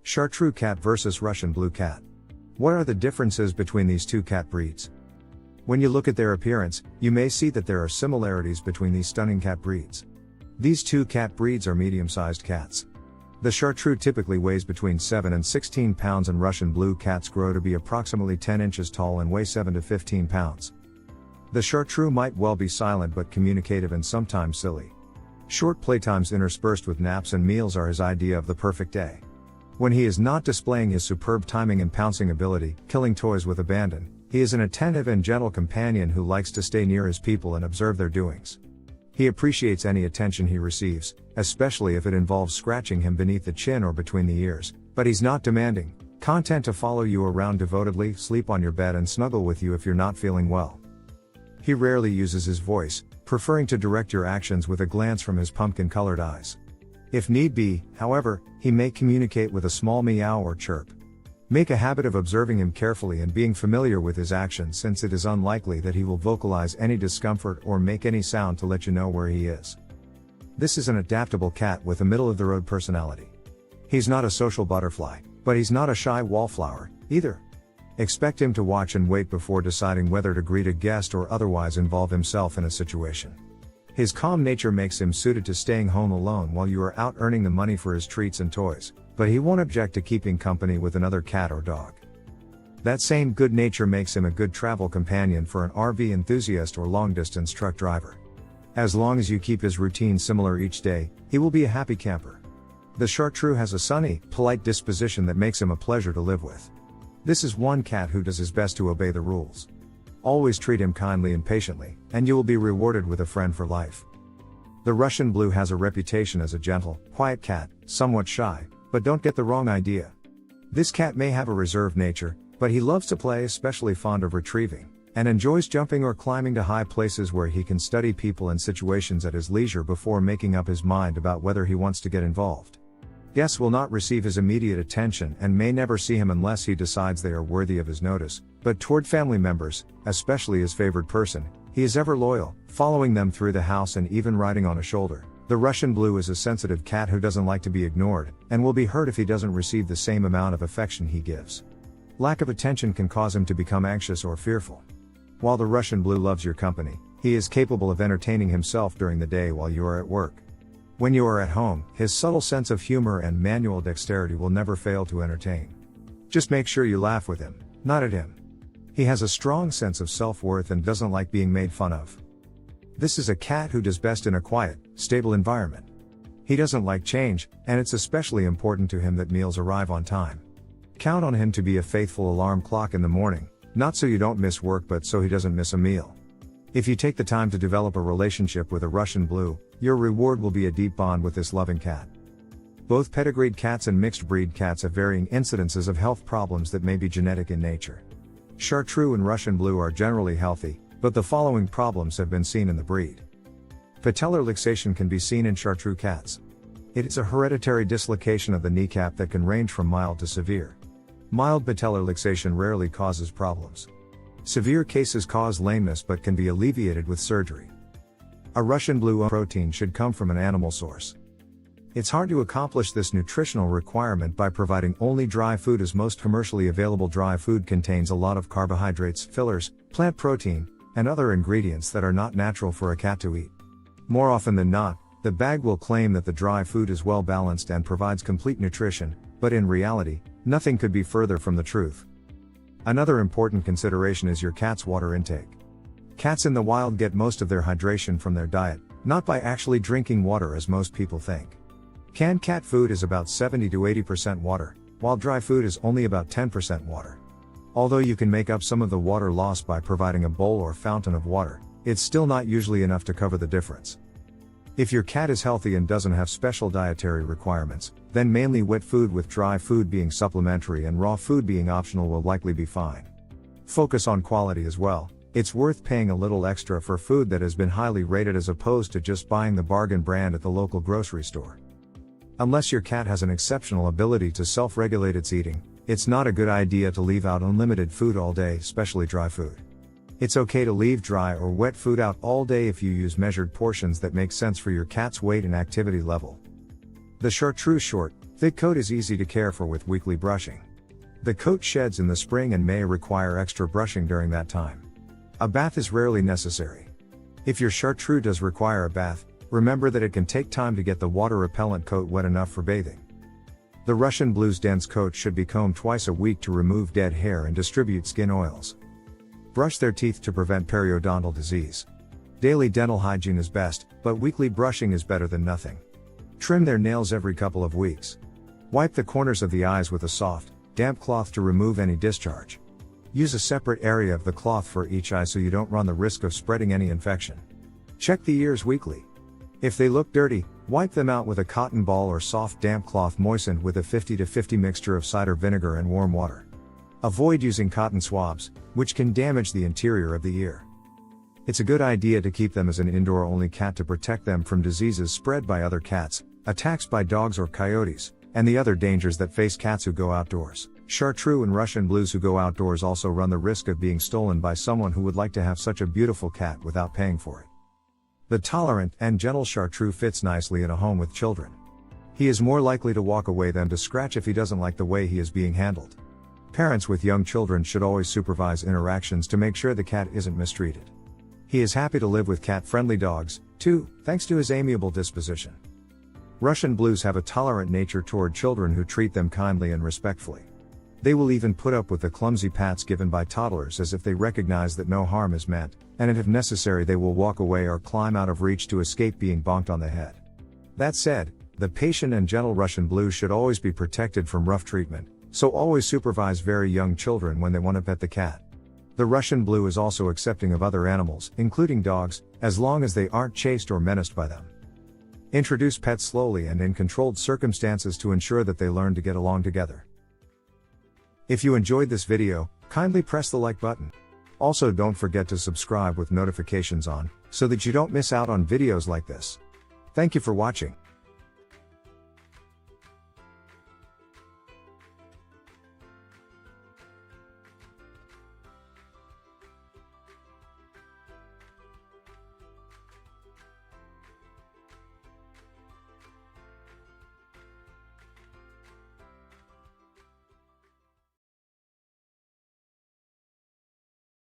Chartreux cat versus Russian blue cat. What are the differences between these two cat breeds? When you look at their appearance, you may see that there are similarities between these stunning cat breeds. These two cat breeds are medium-sized cats. The Chartreux typically weighs between 7 and 16 pounds, and Russian blue cats grow to be approximately 10 inches tall and weigh 7 to 15 pounds. The Chartreux might well be silent but communicative and sometimes silly. Short playtimes interspersed with naps and meals are his idea of the perfect day. When he is not displaying his superb timing and pouncing ability, killing toys with abandon, he is an attentive and gentle companion who likes to stay near his people and observe their doings. He appreciates any attention he receives, especially if it involves scratching him beneath the chin or between the ears, but he's not demanding, content to follow you around devotedly, sleep on your bed and snuggle with you if you're not feeling well. He rarely uses his voice, preferring to direct your actions with a glance from his pumpkin-colored eyes. If need be, however, he may communicate with a small meow or chirp. Make a habit of observing him carefully and being familiar with his actions, since it is unlikely that he will vocalize any discomfort or make any sound to let you know where he is. This is an adaptable cat with a middle-of-the-road personality. He's not a social butterfly, but he's not a shy wallflower, either. Expect him to watch and wait before deciding whether to greet a guest or otherwise involve himself in a situation. His calm nature makes him suited to staying home alone while you are out earning the money for his treats and toys, but he won't object to keeping company with another cat or dog. That same good nature makes him a good travel companion for an RV enthusiast or long-distance truck driver. As long as you keep his routine similar each day, he will be a happy camper. The Chartreux has a sunny, polite disposition that makes him a pleasure to live with. This is one cat who does his best to obey the rules. Always treat him kindly and patiently, and you will be rewarded with a friend for life. The Russian blue has a reputation as a gentle, quiet cat, somewhat shy, but don't get the wrong idea. This cat may have a reserved nature, but he loves to play, especially fond of retrieving, and enjoys jumping or climbing to high places where he can study people and situations at his leisure before making up his mind about whether he wants to get involved. Guests will not receive his immediate attention and may never see him unless he decides they are worthy of his notice, but toward family members, especially his favored person, he is ever loyal, following them through the house and even riding on a shoulder. The Russian blue is a sensitive cat who doesn't like to be ignored, and will be hurt if he doesn't receive the same amount of affection he gives. Lack of attention can cause him to become anxious or fearful. While the Russian blue loves your company, he is capable of entertaining himself during the day while you are at work. When you are at home, his subtle sense of humor and manual dexterity will never fail to entertain. Just make sure you laugh with him, not at him. He has a strong sense of self-worth and doesn't like being made fun of. This is a cat who does best in a quiet, stable environment. He doesn't like change, and it's especially important to him that meals arrive on time. Count on him to be a faithful alarm clock in the morning, not so you don't miss work but so he doesn't miss a meal. If you take the time to develop a relationship with a Russian blue, your reward will be a deep bond with this loving cat. Both pedigreed cats and mixed breed cats have varying incidences of health problems that may be genetic in nature. Chartreux and Russian blue are generally healthy, but the following problems have been seen in the breed. Patellar luxation can be seen in Chartreux cats. It is a hereditary dislocation of the kneecap that can range from mild to severe. Mild patellar luxation rarely causes problems. Severe cases cause lameness but can be alleviated with surgery. A Russian blue protein should come from an animal source. It's hard to accomplish this nutritional requirement by providing only dry food, as most commercially available dry food contains a lot of carbohydrates, fillers, plant protein, and other ingredients that are not natural for a cat to eat. More often than not, the bag will claim that the dry food is well balanced and provides complete nutrition, but in reality, nothing could be further from the truth. Another important consideration is your cat's water intake. Cats in the wild get most of their hydration from their diet, not by actually drinking water as most people think. Canned cat food is about 70 to 80% water, while dry food is only about 10% water. Although you can make up some of the water lost by providing a bowl or fountain of water, it's still not usually enough to cover the difference. If your cat is healthy and doesn't have special dietary requirements, then mainly wet food with dry food being supplementary and raw food being optional will likely be fine. Focus on quality as well. It's worth paying a little extra for food that has been highly rated as opposed to just buying the bargain brand at the local grocery store. Unless your cat has an exceptional ability to self-regulate its eating, it's not a good idea to leave out unlimited food all day, especially dry food. It's okay to leave dry or wet food out all day if you use measured portions that make sense for your cat's weight and activity level. The Chartreux short, Thick coat is easy to care for with weekly brushing. The coat sheds in the spring and may require extra brushing during that time. A bath is rarely necessary. If your Chartreux does require a bath, remember that it can take time to get the water-repellent coat wet enough for bathing. The Russian Blue's dense coat should be combed twice a week to remove dead hair and distribute skin oils. Brush their teeth to prevent periodontal disease. Daily dental hygiene is best, but weekly brushing is better than nothing. Trim their nails every couple of weeks. Wipe the corners of the eyes with a soft, damp cloth to remove any discharge. Use a separate area of the cloth for each eye so you don't run the risk of spreading any infection. Check the ears weekly. If they look dirty, wipe them out with a cotton ball or soft damp cloth moistened with a 50-50 mixture of cider vinegar and warm water. Avoid using cotton swabs, which can damage the interior of the ear. It's a good idea to keep them as an indoor-only cat to protect them from diseases spread by other cats, attacks by dogs or coyotes, and the other dangers that face cats who go outdoors. Chartreux and Russian Blues who go outdoors also run the risk of being stolen by someone who would like to have such a beautiful cat without paying for it. The tolerant and gentle Chartreux fits nicely in a home with children. He is more likely to walk away than to scratch if he doesn't like the way he is being handled. Parents with young children should always supervise interactions to make sure the cat isn't mistreated. He is happy to live with cat-friendly dogs, too, thanks to his amiable disposition. Russian Blues have a tolerant nature toward children who treat them kindly and respectfully. They will even put up with the clumsy pats given by toddlers as if they recognize that no harm is meant, and if necessary they will walk away or climb out of reach to escape being bonked on the head. That said, the patient and gentle Russian Blue should always be protected from rough treatment, so always supervise very young children when they want to pet the cat. The Russian Blue is also accepting of other animals, including dogs, as long as they aren't chased or menaced by them. Introduce pets slowly and in controlled circumstances to ensure that they learn to get along together. If you enjoyed this video, kindly press the like button. Also don't forget to subscribe with notifications on, so that you don't miss out on videos like this. Thank you for watching.